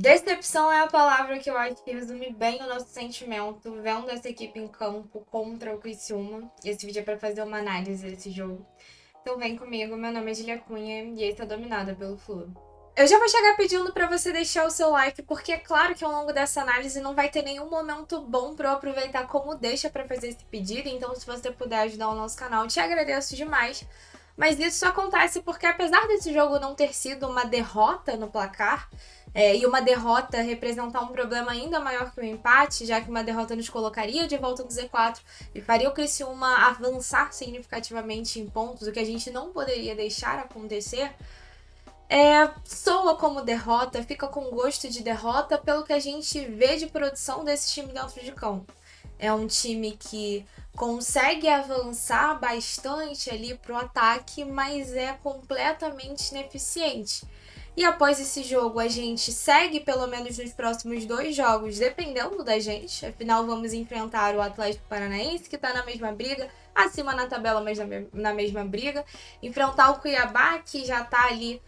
Decepção é a palavra que eu acho que resume bem o nosso sentimento vendo essa equipe em campo contra o Criciúma. Esse vídeo é para fazer uma análise desse jogo. Então vem comigo, meu nome é Julia Cunha e esse é Dominada pelo Flu. Eu já vou chegar pedindo para você deixar o seu like, porque é claro que ao longo dessa análise não vai ter nenhum momento bom para eu aproveitar como deixa para fazer esse pedido, então se você puder ajudar o nosso canal, eu te agradeço demais. Mas isso acontece porque apesar desse jogo não ter sido uma derrota no placar, e uma derrota representar um problema ainda maior que o empate, já que uma derrota nos colocaria de volta do Z4 e faria o Criciúma avançar significativamente em pontos, o que a gente não poderia deixar acontecer, soa como derrota, fica com gosto de derrota pelo que a gente vê de produção desse time dentro de campo. É um time que consegue avançar bastante ali pro ataque, mas é completamente ineficiente. E após esse jogo, a gente segue pelo menos nos próximos 2 jogos, dependendo da gente. Afinal, vamos enfrentar o Atlético Paranaense, que tá na mesma briga, acima na tabela, mas na mesma briga. Enfrentar o Cuiabá, que já tá ali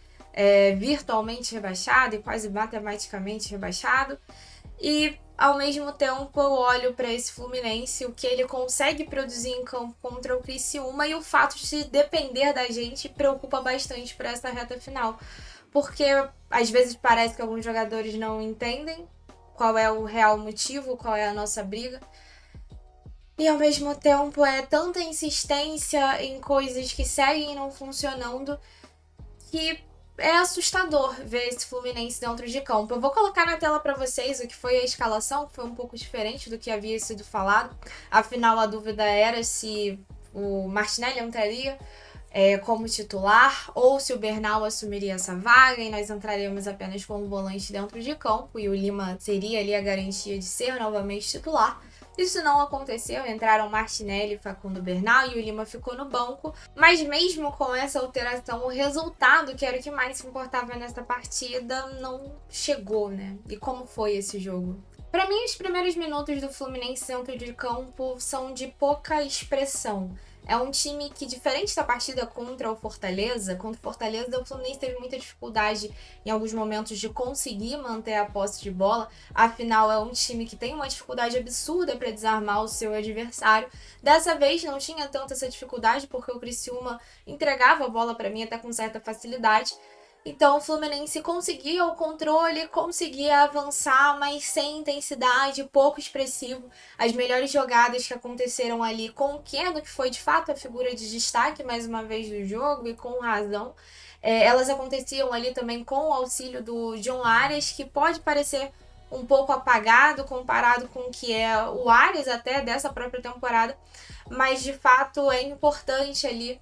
virtualmente rebaixado e quase matematicamente rebaixado. E ao mesmo tempo eu olho para esse Fluminense, o que ele consegue produzir em campo contra o Criciúma, e o fato de depender da gente preocupa bastante para essa reta final. Porque às vezes parece que alguns jogadores não entendem qual é o real motivo, qual é a nossa briga. E ao mesmo tempo é tanta insistência em coisas que seguem não funcionando que é assustador ver esse Fluminense dentro de campo. Eu vou colocar na tela para vocês o que foi a escalação, que foi um pouco diferente do que havia sido falado. Afinal, a dúvida era se o Martinelli entraria como titular ou se o Bernal assumiria essa vaga e nós entraríamos apenas com o volante dentro de campo e o Lima seria ali a garantia de ser novamente titular. Isso não aconteceu, entraram Martinelli e Facundo Bernal e o Lima ficou no banco, mas mesmo com essa alteração, o resultado, que era o que mais se importava nessa partida, não chegou, né? E como foi esse jogo? Para mim, os primeiros minutos do Fluminense dentro de campo são de pouca expressão. É um time que, diferente da partida contra o Fortaleza, o Fluminense teve muita dificuldade em alguns momentos de conseguir manter a posse de bola. Afinal, é um time que tem uma dificuldade absurda para desarmar o seu adversário. Dessa vez não tinha tanta essa dificuldade, porque o Criciúma entregava a bola para mim até com certa facilidade. Então o Fluminense conseguia o controle, conseguia avançar, mas sem intensidade, pouco expressivo. As melhores jogadas que aconteceram ali com o Keno, que foi de fato a figura de destaque mais uma vez do jogo, e com razão, elas aconteciam ali também com o auxílio do John Arias, que pode parecer um pouco apagado comparado com o que é o Arias até dessa própria temporada, mas de fato é importante ali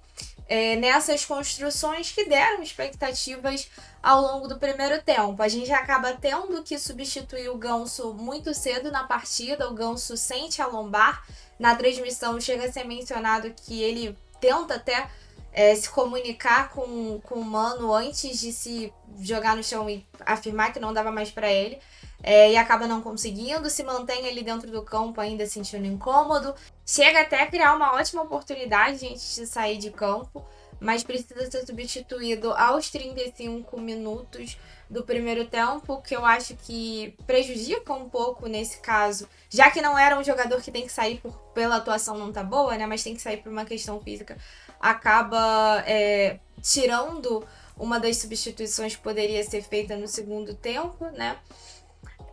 nessas construções que deram expectativas ao longo do primeiro tempo. A gente acaba tendo que substituir o Ganso muito cedo na partida, o Ganso sente a lombar. Na transmissão chega a ser mencionado que ele tenta até se comunicar com o Mano antes de se jogar no chão e afirmar que não dava mais para ele. E acaba não conseguindo, se mantém ali dentro do campo ainda sentindo incômodo. Chega até a criar uma ótima oportunidade antes de sair de campo, mas precisa ser substituído aos 35 minutos do primeiro tempo, que eu acho que prejudica um pouco nesse caso, já que não era um jogador que tem que sair pela atuação não tá boa, né, mas tem que sair por uma questão física, acaba tirando uma das substituições que poderia ser feita no segundo tempo, né,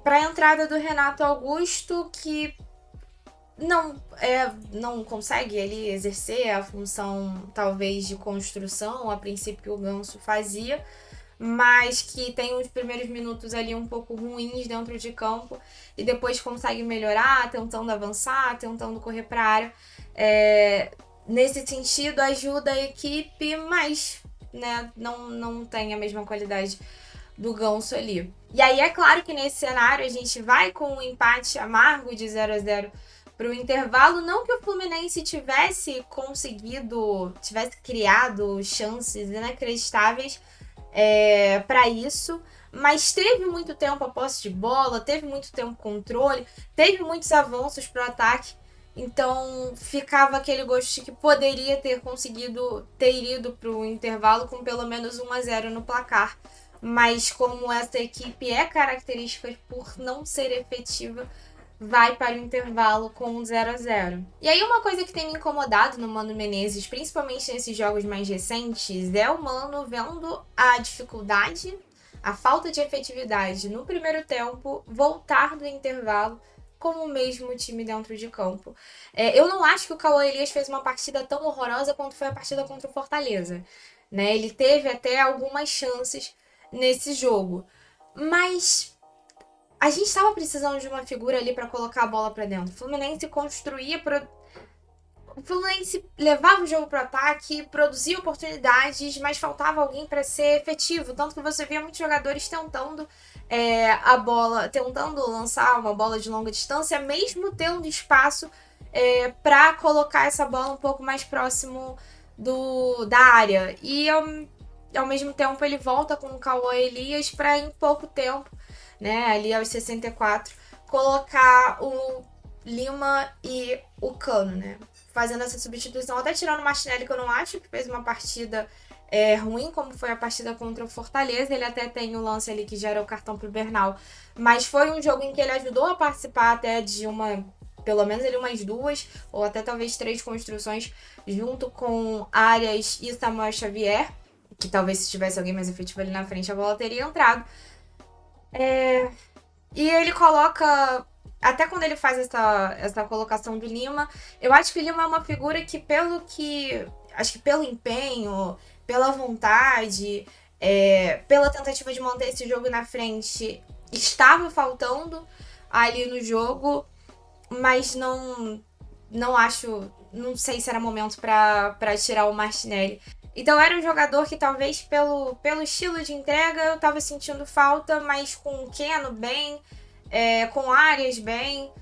para a entrada do Renato Augusto, que não consegue ali exercer a função talvez de construção, a princípio o Ganso fazia, mas que tem os primeiros minutos ali um pouco ruins dentro de campo e depois consegue melhorar, tentando avançar, tentando correr para a área. Nesse sentido ajuda a equipe, mas né, não tem a mesma qualidade do Ganso ali. E aí é claro que nesse cenário a gente vai com um empate amargo de 0-0 para o intervalo. Não que o Fluminense tivesse criado chances inacreditáveis para isso, mas teve muito tempo a posse de bola, teve muito tempo controle, teve muitos avanços para o ataque. Então ficava aquele gosto de que poderia ter conseguido ter ido para o intervalo com pelo menos 1-0 no placar. mas como essa equipe é característica por não ser efetiva, vai para o intervalo com um 0-0. E aí uma coisa que tem me incomodado no Mano Menezes, principalmente nesses jogos mais recentes, é o Mano vendo a dificuldade, a falta de efetividade no primeiro tempo, voltar do intervalo com o mesmo time dentro de campo. Eu não acho que o Cauã Elias fez uma partida tão horrorosa quanto foi a partida contra o Fortaleza. Né? Ele teve até algumas chances nesse jogo. Mas a gente estava precisando de uma figura ali para colocar a bola para dentro. O Fluminense construía, o Fluminense levava o jogo para o ataque, produzia oportunidades, mas faltava alguém para ser efetivo. Tanto que você via muitos jogadores tentando a bola, tentando lançar uma bola de longa distância, mesmo tendo espaço para colocar essa bola um pouco mais próximo da área. E ao mesmo tempo ele volta com o Cauã Elias para em pouco tempo, né, ali aos 64, colocar o Lima e o Cano, né? Fazendo essa substituição, até tirando o Martinelli, que eu não acho que fez uma partida ruim, como foi a partida contra o Fortaleza. Ele até tem o lance ali que gera o cartão pro Bernal. Mas foi um jogo em que ele ajudou a participar até de pelo menos ele umas 2, ou até talvez 3 construções, junto com Arias e Samuel Xavier, que talvez se tivesse alguém mais efetivo ali na frente, a bola teria entrado. E ele coloca, até quando ele faz essa colocação do Lima, eu acho que o Lima é uma figura que acho que pelo empenho, pela vontade, pela tentativa de manter esse jogo na frente, estava faltando ali no jogo, mas não sei se era momento para tirar o Martinelli. Então era um jogador que talvez pelo estilo de entrega eu tava sentindo falta, mas com o Keno bem, com Arias bem,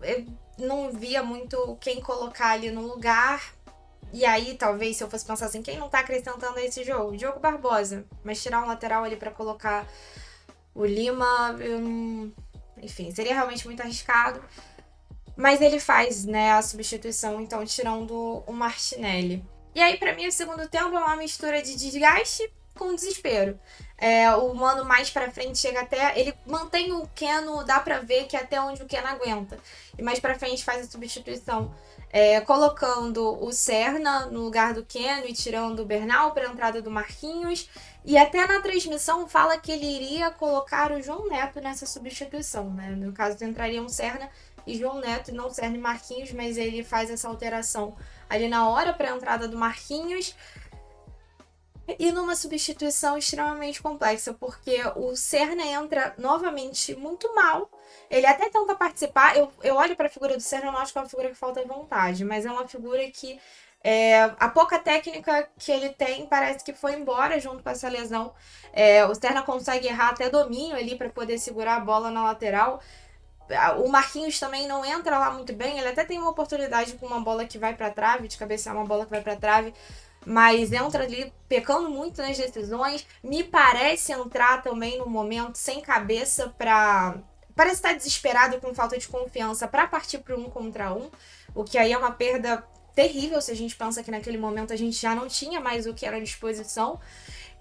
eu não via muito quem colocar ali no lugar. E aí, talvez, se eu fosse pensar assim, quem não tá acrescentando a esse jogo? Diogo Barbosa. Mas tirar um lateral ali para colocar o Lima, enfim, seria realmente muito arriscado. Mas ele faz, né, a substituição, então, tirando o Martinelli. E aí, pra mim, o segundo tempo é uma mistura de desgaste com desespero. O Mano mais pra frente chega até... Ele mantém o Keno, dá pra ver que é até onde o Keno aguenta. E mais pra frente faz a substituição, colocando o Serna no lugar do Keno e tirando o Bernal pra entrada do Marquinhos. E até na transmissão fala que ele iria colocar o João Neto nessa substituição, né? No caso, entraria um Serna e João Neto, e não Serna e Marquinhos, mas ele faz essa alteração ali na hora para a entrada do Marquinhos. E numa substituição extremamente complexa, porque o Serna entra novamente muito mal. Ele até tenta participar. Eu olho para a figura do Serna e não acho que é uma figura que falta vontade, mas é uma figura que a pouca técnica que ele tem parece que foi embora junto com essa lesão. O Serna consegue errar até domínio ali para poder segurar a bola na lateral. O Marquinhos também não entra lá muito bem. Ele até tem uma oportunidade com uma bola que vai para trave, de cabecear uma bola que vai para trave, mas entra ali pecando muito nas decisões. Me parece entrar também no momento sem cabeça parece estar desesperado, com falta de confiança para partir para 1 contra 1, o que aí é uma perda terrível se a gente pensa que naquele momento a gente já não tinha mais o que era à disposição.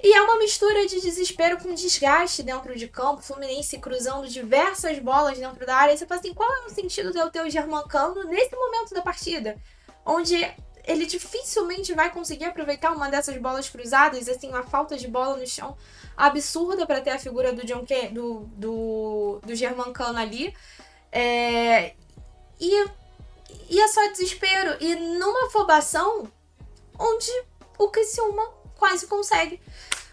E é uma mistura de desespero com desgaste dentro de campo, Fluminense cruzando diversas bolas dentro da área. E você fala assim, qual é o sentido de eu ter o Germancano nesse momento da partida? Onde ele dificilmente vai conseguir aproveitar uma dessas bolas cruzadas, assim, uma falta de bola no chão absurda para ter a figura do Germancano ali. E é só desespero. E numa afobação onde o Criciúma quase consegue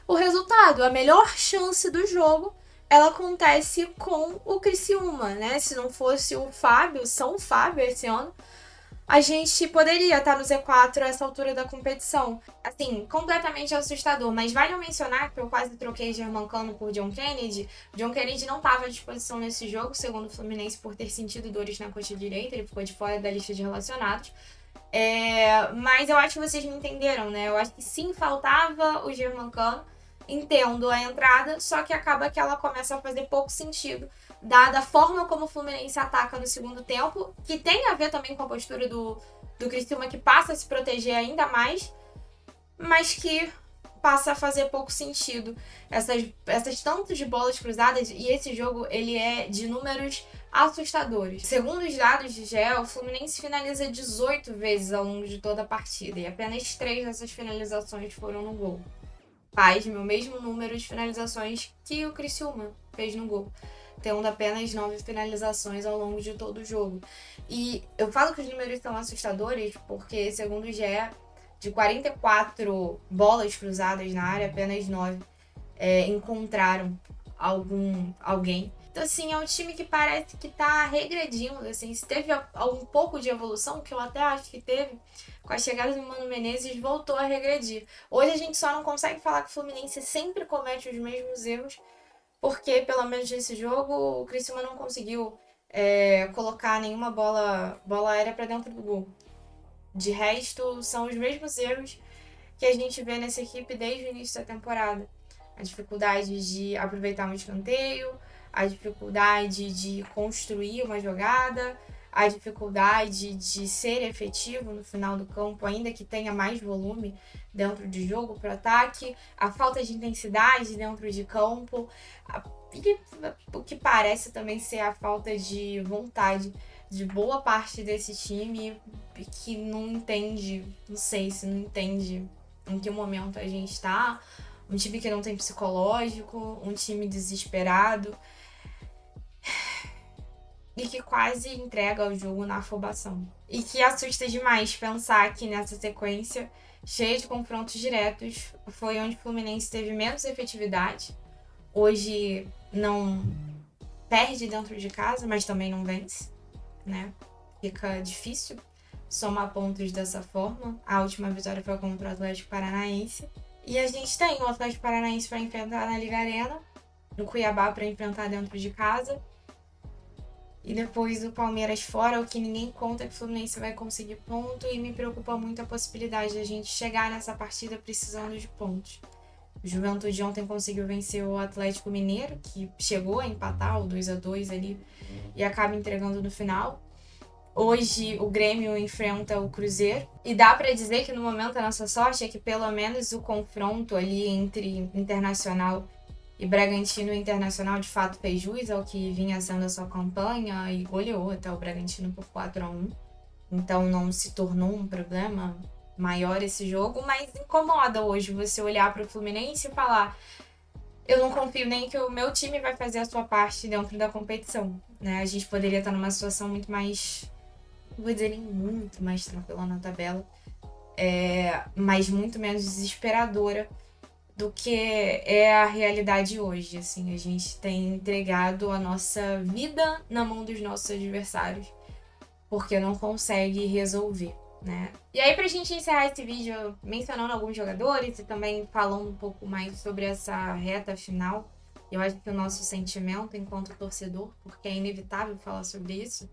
o resultado. A melhor chance do jogo, ela acontece com o Criciúma, né? Se não fosse o São Fábio esse ano, a gente poderia estar no Z4 a essa altura da competição. Assim, completamente assustador, mas vale mencionar que eu quase troquei Germancano por John Kennedy. John Kennedy não estava à disposição nesse jogo, segundo o Fluminense, por ter sentido dores na coxa direita, ele ficou de fora da lista de relacionados. Mas eu acho que vocês me entenderam, né? Eu acho que sim, faltava o Germancano, entendo a entrada, só que acaba que ela começa a fazer pouco sentido, dada a forma como o Fluminense ataca no segundo tempo, que tem a ver também com a postura do Criciúma, que passa a se proteger ainda mais, mas que passa a fazer pouco sentido. Essas tantas de bolas cruzadas, e esse jogo ele é de números assustadores. Segundo os dados de GE, o Fluminense finaliza 18 vezes ao longo de toda a partida, e apenas 3 dessas finalizações foram no gol. Faz o mesmo número de finalizações que o Criciúma fez no gol, tendo apenas 9 finalizações ao longo de todo o jogo. E eu falo que os números são assustadores porque, segundo o GE, de 44 bolas cruzadas na área, apenas 9 encontraram alguém. Então, assim, é um time que parece que tá regredindo, assim, se teve um pouco de evolução, que eu até acho que teve, com a chegada do Mano Menezes, voltou a regredir. Hoje a gente só não consegue falar que o Fluminense sempre comete os mesmos erros, porque, pelo menos nesse jogo, o Criciúma não conseguiu colocar nenhuma bola aérea para dentro do gol. De resto, são os mesmos erros que a gente vê nessa equipe desde o início da temporada. A dificuldade de aproveitar um escanteio, a dificuldade de construir uma jogada, a dificuldade de ser efetivo no final do campo, ainda que tenha mais volume dentro de jogo para o ataque, a falta de intensidade dentro de campo, e o que parece também ser a falta de vontade de boa parte desse time que não entende, não sei se não entende em que momento a gente está, um time que não tem psicológico, um time desesperado e que quase entrega o jogo na afobação. E que assusta demais pensar que nessa sequência cheia de confrontos diretos foi onde o Fluminense teve menos efetividade. Hoje não perde dentro de casa, mas também não vence, né? Fica difícil somar pontos dessa forma. A última vitória foi contra o Atlético Paranaense. E a gente tem o Atlético Paranaense para enfrentar na Liga Arena, no Cuiabá para enfrentar dentro de casa. E depois o Palmeiras fora, o que ninguém conta que o Fluminense vai conseguir ponto. E me preocupa muito a possibilidade de a gente chegar nessa partida precisando de pontos. O Juventude ontem conseguiu vencer o Atlético Mineiro, que chegou a empatar o 2-2 ali e acaba entregando no final. Hoje o Grêmio enfrenta o Cruzeiro. E dá pra dizer que no momento a nossa sorte é que pelo menos o confronto ali entre Internacional e Bragantino, Internacional de fato fez jus ao que vinha sendo a sua campanha e goleou até o Bragantino por 4-1. Então não se tornou um problema maior esse jogo, mas incomoda hoje você olhar para o Fluminense e falar: eu não confio nem que o meu time vai fazer a sua parte dentro da competição, né? A gente poderia estar numa situação muito mais, vou dizer nem muito mais tranquila na tabela, mas muito menos desesperadora do que é a realidade hoje. Assim, a gente tem entregado a nossa vida na mão dos nossos adversários, porque não consegue resolver, né? E aí, pra gente encerrar esse vídeo mencionando alguns jogadores e também falando um pouco mais sobre essa reta final, eu acho que o nosso sentimento enquanto torcedor, porque é inevitável falar sobre isso,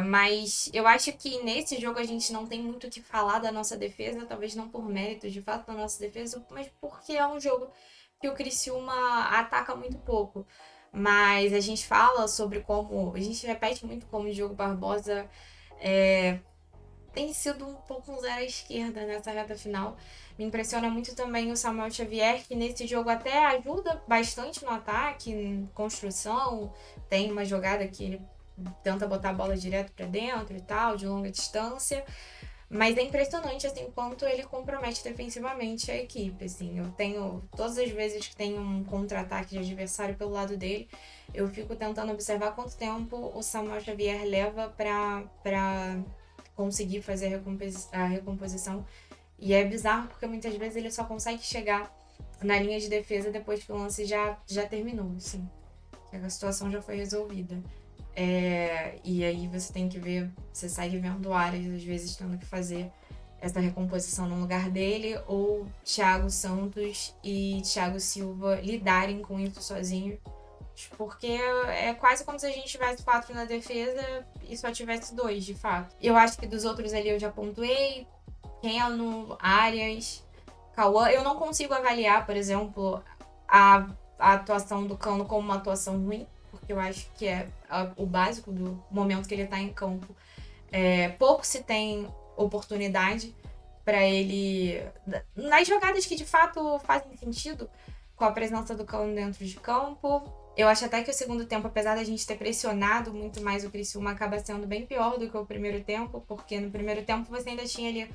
mas eu acho que nesse jogo a gente não tem muito o que falar da nossa defesa, talvez não por mérito de fato da nossa defesa, mas porque é um jogo que o Criciúma ataca muito pouco. Mas a gente fala sobre como, a gente repete muito como o Diogo Barbosa tem sido um pouco um zero à esquerda nessa reta final. Me impressiona muito também o Samuel Xavier, que nesse jogo até ajuda bastante no ataque, em construção. Tem uma jogada que ele tenta botar a bola direto para dentro e tal, de longa distância. Mas é impressionante, assim, quanto ele compromete defensivamente a equipe, assim. Eu tenho, todas as vezes que tem um contra-ataque de adversário pelo lado dele, eu fico tentando observar quanto tempo o Samuel Xavier leva para conseguir fazer a recomposição. E é bizarro, porque muitas vezes ele só consegue chegar na linha de defesa depois que o lance já terminou, assim. Que a situação já foi resolvida. E aí você tem que ver, você segue vendo Arias às vezes tendo que fazer essa recomposição no lugar dele, ou Thiago Santos e Thiago Silva lidarem com isso sozinhos, porque é quase como se a gente tivesse 4 na defesa e só tivesse 2, de fato. Eu acho que dos outros ali eu já pontuei, Keno, Arias, Cauã. Eu não consigo avaliar, por exemplo, a atuação do Cano como uma atuação ruim, porque eu acho que é o básico do momento que ele tá em campo. Pouco se tem oportunidade para ele, nas jogadas que de fato fazem sentido, com a presença do Cão dentro de campo. Eu acho até que o segundo tempo, apesar da gente ter pressionado muito mais o Criciúma, acaba sendo bem pior do que o primeiro tempo, porque no primeiro tempo você ainda tinha ali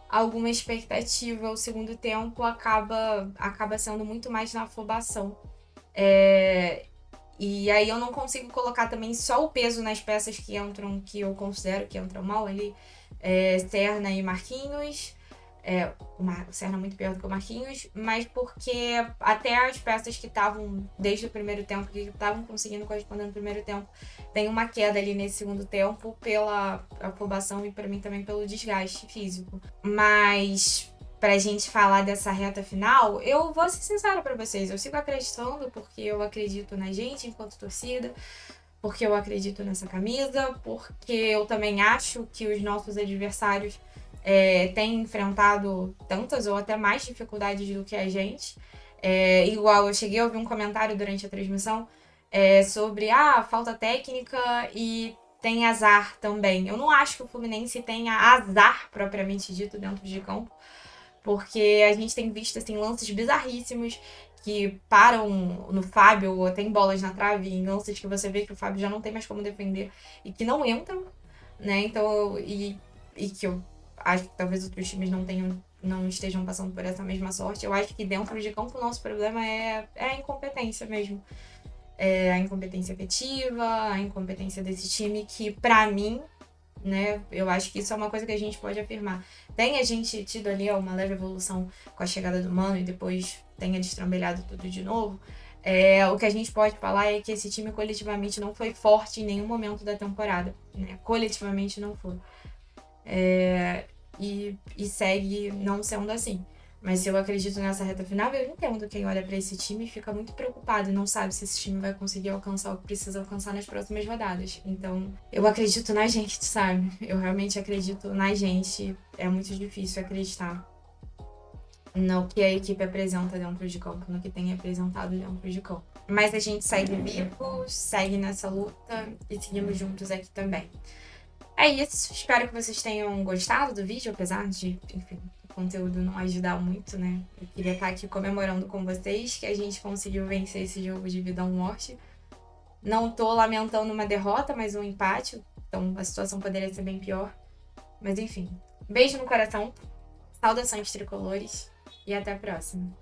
alguma expectativa, o segundo tempo acaba sendo muito mais na afobação. E aí eu não consigo colocar também só o peso nas peças que entram, que eu considero que entram mal ali, Serna e Marquinhos. O Serna é muito pior do que o Marquinhos, mas porque até as peças que estavam desde o primeiro tempo, que estavam conseguindo corresponder no primeiro tempo, tem uma queda ali nesse segundo tempo pela afobação e para mim também pelo desgaste físico. Mas pra gente falar dessa reta final, eu vou ser sincera pra vocês, eu sigo acreditando porque eu acredito na gente enquanto torcida, porque eu acredito nessa camisa, porque eu também acho que os nossos adversários têm enfrentado tantas ou até mais dificuldades do que a gente. Igual eu cheguei a ouvir um comentário durante a transmissão sobre falta técnica e tem azar também. Eu não acho que o Fluminense tenha azar propriamente dito dentro de campo, porque a gente tem visto assim, lances bizarríssimos que param no Fábio, ou tem bolas na trave, em lances que você vê que o Fábio já não tem mais como defender e que não entram, né? Então, e que eu acho que talvez outros times não estejam passando por essa mesma sorte. Eu acho que dentro de campo o nosso problema é a incompetência mesmo. A incompetência efetiva, a incompetência desse time que, pra mim, né, eu acho que isso é uma coisa que a gente pode afirmar. Tem a gente tido ali uma leve evolução com a chegada do Mano e depois tenha destrambelhado tudo de novo. O que a gente pode falar é que esse time coletivamente não foi forte em nenhum momento da temporada, né? Coletivamente não foi. E segue não sendo assim. Mas se eu acredito nessa reta final, eu entendo quem olha pra esse time e fica muito preocupado e não sabe se esse time vai conseguir alcançar o que precisa alcançar nas próximas rodadas. Então, eu acredito na gente, sabe? Eu realmente acredito na gente. É muito difícil acreditar no que a equipe apresenta dentro de campo, no que tem apresentado dentro de campo. Mas a gente segue vivo, segue nessa luta e seguimos juntos aqui também. É isso, espero que vocês tenham gostado do vídeo, apesar de, enfim, o conteúdo não ajudar muito, né? Eu queria estar aqui comemorando com vocês que a gente conseguiu vencer esse jogo de vida ou morte. Não tô lamentando uma derrota, mas um empate, então a situação poderia ser bem pior. Mas enfim, beijo no coração, saudações tricolores e até a próxima.